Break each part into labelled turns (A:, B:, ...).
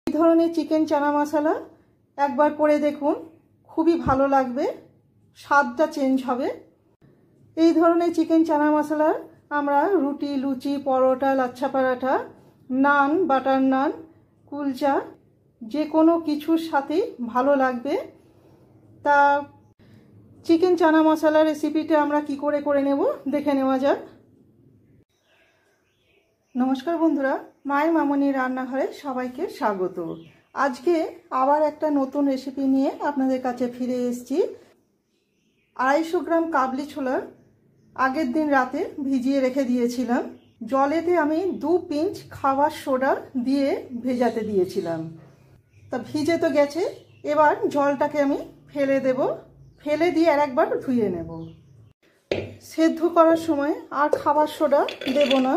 A: এই ধরনের চিকেন চানা মশলা একবার করে দেখুন, খুবই ভালো লাগবে, স্বাদটা চেঞ্জ হবে। এই ধরনের চিকেন চানা মশলা আমরা রুটি, লুচি, পরোটা, লাচ্ছা পরাঠা, নান, বাটার নান, কুলচা যে কোনো কিছুর সাথেই ভালো লাগবে। তা চিকেন চানা মশলা রেসিপিটা আমরা কি করে নেব দেখে নেওয়া যাক। নমস্কার বন্ধুরা, মায়ের মামনির রান্নাঘরে সবাইকে স্বাগত। আজকে আবার একটা নতুন রেসিপি নিয়ে আপনাদের কাছে ফিরে এসেছি। 250 গ্রাম কাবলি ছোলা আগের দিন রাতে ভিজিয়ে রেখে দিয়েছিলাম। জলেতে আমি 2 পিঞ্চ খাবার সোডা দিয়ে ভেজাতে দিয়েছিলাম। তা ভিজে তো গেছে, এবার জলটাকে আমি ফেলে দেব। ফেলে দিয়ে আরেকবার ধুয়ে নেব। সেদ্ধ করার সময় আর খাবার সোডা দেব না।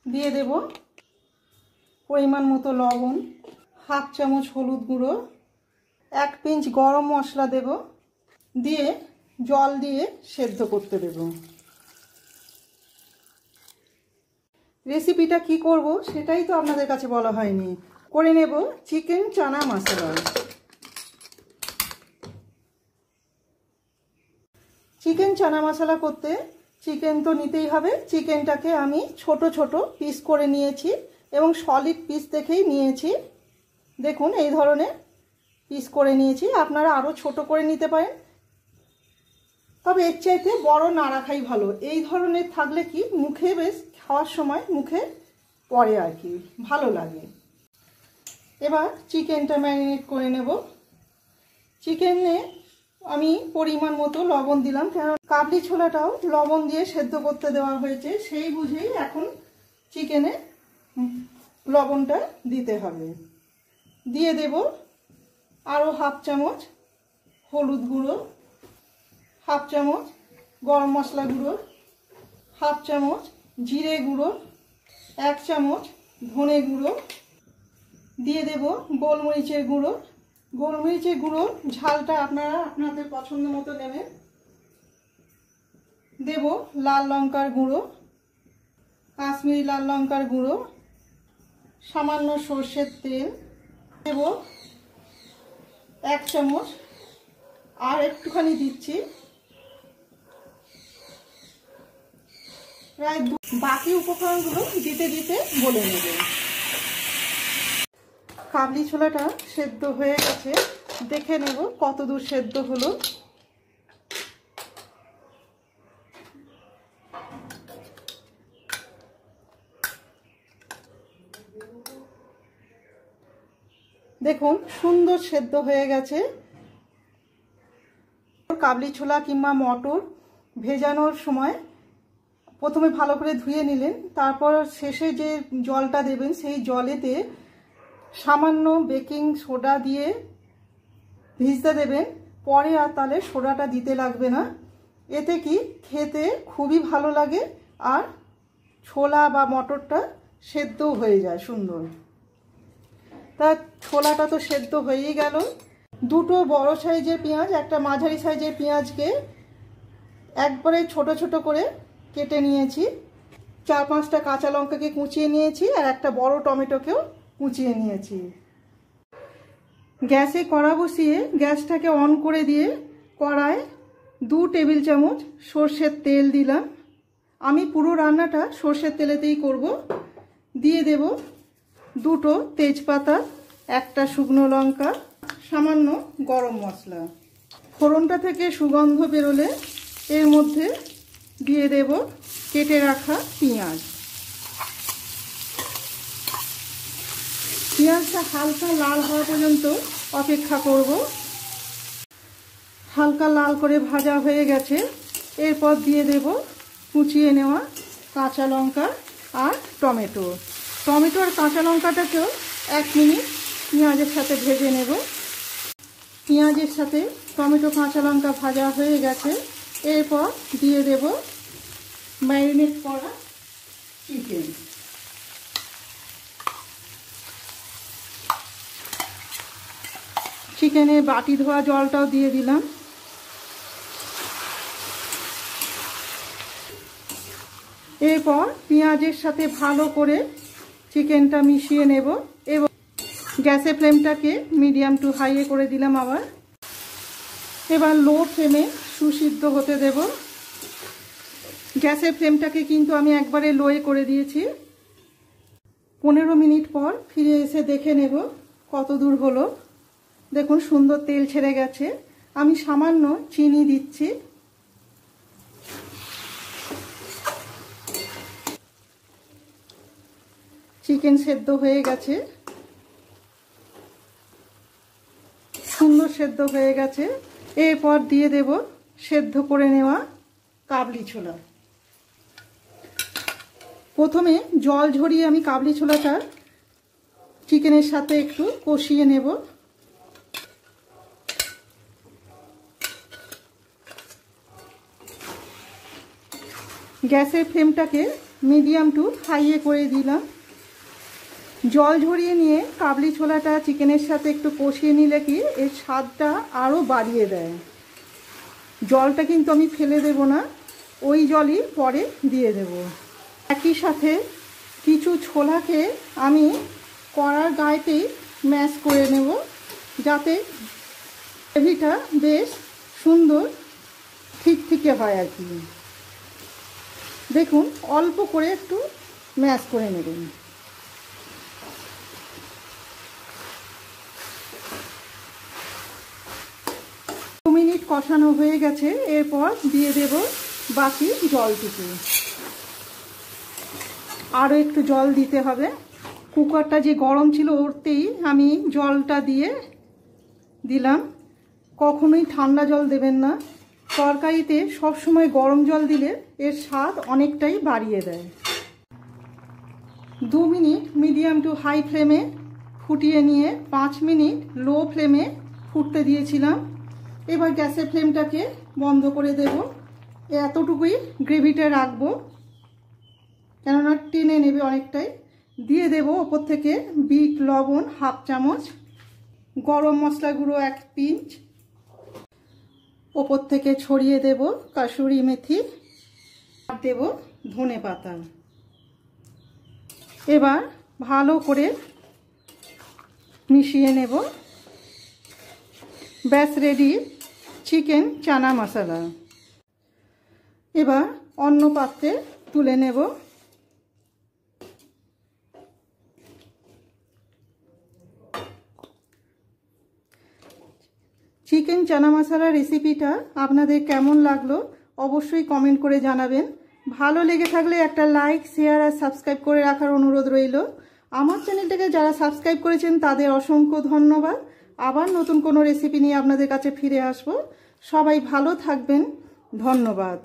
A: দিয়ে দেব পরিমাণ মতো লবণ, হাফ চামচ হলুদ গুঁড়ো, 1 পিঞ্চ গরম মশলা দেব, দিয়ে জল দিয়ে সেদ্ধ করতে দেব। রেসিপিটা কি করব সেটাই তো আপনাদের কাছে বলা হয়নি। করে নেব চিকেন চানা মশলা। চিকেন চানা মশলা করতে চিকেন তো নিতেই হবে। চিকেনটাকে আমি ছোট ছোট পিস করে নিয়েছি এবং সলিড পিস দেখেই নিয়েছি। দেখুন এই ধরনের পিস করে নিয়েছি, আপনারা আরও ছোট করে নিতে পারেন, তবে এর চাইতে বড় না রাখাই ভালো। এই ধরনের থাকলে কি মুখে বেশ খাওয়ার সময় মুখে পড়ে আর কি, ভালো লাগে। এবার চিকেনটা ম্যারিনেট করে নেব। চিকেনে আমি পরিমাণ মতো লবণ দিলাম, কারণ কাবলি ছোলাটাও লবণ দিয়ে সেদ্ধ করতে দেওয়া হয়েছে, সেই বুঝেই এখন চিকেনে লবণটা দিতে হবে। দিয়ে দেব আরও হাফ চামচ হলুদ গুঁড়ো, হাফ চামচ গরম মশলা গুঁড়ো, হাফ চামচ জিরে গুঁড়ো, 1 চামচ ধনে গুঁড়ো, দিয়ে দেব গোলমরিচের গুঁড়ো। গোলমরিচের গুঁড়ো ঝালটা আপনারা আপনাদের পছন্দ মতো নেবেন। দেব লাল লঙ্কার গুঁড়ো, কাশ্মীরি লাল লঙ্কার গুঁড়ো, সামান্য সর্ষের তেল দেব 1 চামচ, আর একটুখানি দিচ্ছি, প্রায় বাকি উপকরণগুলো দিতে দিতে বলে নেব। কাবলি ছোলাটা সেদ্ধ হয়ে গেছে, দেখে নেব কতদূর সেদ্ধ হলো। দেখুন সুন্দর সেদ্ধ হয়ে গেছে। কাবলি ছোলা কিংবা মটর ভেজানোর সময় প্রথমে ভালো করে ধুয়ে নিলেন, তারপর শেষে যে জলটা দেবেন সেই জলেতে সামান্য বেকিং সোডা দিয়ে ভিজতে দেবেন। পরে আর তাহলে সোডাটা দিতে লাগবে না। এতে কি খেতে খুবই ভালো লাগে, আর ছোলা বা মটরটা সেদ্ধও হয়ে যায় সুন্দর। তা ছোলাটা তো সেদ্ধ হয়েই গেল। 2টো বড় সাইজের পেঁয়াজ, একটা মাঝারি সাইজের পেঁয়াজকে একবারে ছোট ছোট করে কেটে নিয়েছি। 4-5টা কাঁচা লঙ্কাকে কুচিয়ে নিয়েছি, আর একটা বড় টমেটোকেও কুচিয়ে নিয়েছি। গ্যাসে কড়া বসিয়ে গ্যাসটাকে অন করে দিয়ে কড়ায় 2 টেবিল চামচ সর্ষের তেল দিলাম। আমি পুরো রান্নাটা সর্ষের তেলেতেই করব। দিয়ে দেব 2টো তেজপাতা, 1টা শুকনো লঙ্কা, সামান্য গরম মশলা। ফোড়নটা থেকে সুগন্ধ বেরোলে এর মধ্যে দিয়ে দেব কেটে রাখা পেঁয়াজ। পেঁয়াজটা হালকা লাল হওয়া পর্যন্ত অপেক্ষা করব। হালকা লাল করে ভাজা হয়ে গেছে, এরপর দিয়ে দেব কুচিয়ে নেওয়া কাঁচা লঙ্কা আর টমেটো। টমেটো আর কাঁচা লঙ্কাটাকেও 1 মিনিট পেঁয়াজের সাথে ভেজে নেব। পেঁয়াজের সাথে টমেটো কাঁচা লঙ্কা ভাজা হয়ে গেছে, এরপর দিয়ে দেব ম্যারিনেট করা চিকেন। চিকেনে বাটি ধোয়া জলটাও দিয়ে দিলাম। এরপর পেঁয়াজের সাথে ভালো করে চিকেনটা মিশিয়ে নেব এবং গ্যাসের ফ্লেমটাকে মিডিয়াম টু হাইয়ে করে দিলাম আবার। এবার লো ফ্লেমে সুসিদ্ধ হতে দেব। গ্যাসের ফ্লেমটাকে কিন্তু আমি একবারে লোয়ে করে দিয়েছি। 15 মিনিট পর ফিরে এসে দেখে নেব কত দূর হলো। দেখুন সুন্দর তেল ছেড়ে গেছে। আমি সামান্য চিনি দিচ্ছি। চিকেন সেদ্ধ হয়ে গেছে, সুন্দর সেদ্ধ হয়ে গেছে। এরপর দিয়ে দেব সেদ্ধ করে নেওয়া কাবলি ছোলা। প্রথমে জল ঝরিয়ে আমি কাবলি ছোলাটা চিকেনের সাথে একটু কষিয়ে নেব। গ্যাসের ফ্লেমটাকে মিডিয়াম টু হাইয়ে করে দিলাম। জল ঝরিয়ে নিয়ে কাবলি ছোলাটা চিকেনের সাথে একটু কষিয়ে নিলে কি এর স্বাদটা আরও বাড়িয়ে দেয়। জলটা কিন্তু আমি ফেলে দেব না, ওই জলই পরে দিয়ে দেব। একই সাথে কিছু ছোলাকে আমি কড়ার গায়েতেই ম্যাশ করে নেব, যাতে গ্রেভিটা বেশ সুন্দর ঠিকঠিকে হয় আর কি। দেখুন অল্প করে একটু ম্যাশ করে নেবেন। 2 মিনিট কষানো হয়ে গেছে। এরপর দিয়ে দেব বাকি জলটুকু। আরও একটু জল দিতে হবে। কুকারটা যে গরম ছিল ওরতেই আমি জলটা দিয়ে দিলাম। কখনোই ঠান্ডা জল দেবেন না। তরকারিতে সবসময় গরম জল দিলে এর স্বাদ অনেকটাই বাড়িয়ে দেয়। 2 মিনিট মিডিয়াম টু হাই ফ্লেমে ফুটিয়ে নিয়ে 5 মিনিট লো ফ্লেমে ফুটতে দিয়েছিলাম। এবার গ্যাসের ফ্লেমটাকে বন্ধ করে দেব। এতটুকুই গ্রেভিটা রাখবো, কেননা টেনে নেবে অনেকটাই। দিয়ে দেব ওপর থেকে বিট লবণ 1/2 চামচ, গরম মশলা গুঁড়ো 1 পিঞ্চ, ওপর থেকে ছড়িয়ে দেব কাসুরি মেথি, আর দেব ধনে পাতা। এবার ভালো করে মিশিয়ে নেব। ব্যাস রেডি চিকেন চানা মশলা। এবার অন্য পাত্রে তুলে নেব। চিকেন চানা মশলা রেসিপিটা আপনাদের কেমন লাগলো অবশ্যই কমেন্ট করে জানাবেন। ভালো লেগে থাকলে একটা লাইক, শেয়ার আর সাবস্ক্রাইব করে রাখার অনুরোধ রইল। আমার চ্যানেলটাকে যারা সাবস্ক্রাইব করেছেন তাদের অসংখ্য ধন্যবাদ। আবার নতুন কোনো রেসিপি নিয়ে আপনাদের কাছে ফিরে আসব। সবাই ভালো থাকবেন। ধন্যবাদ।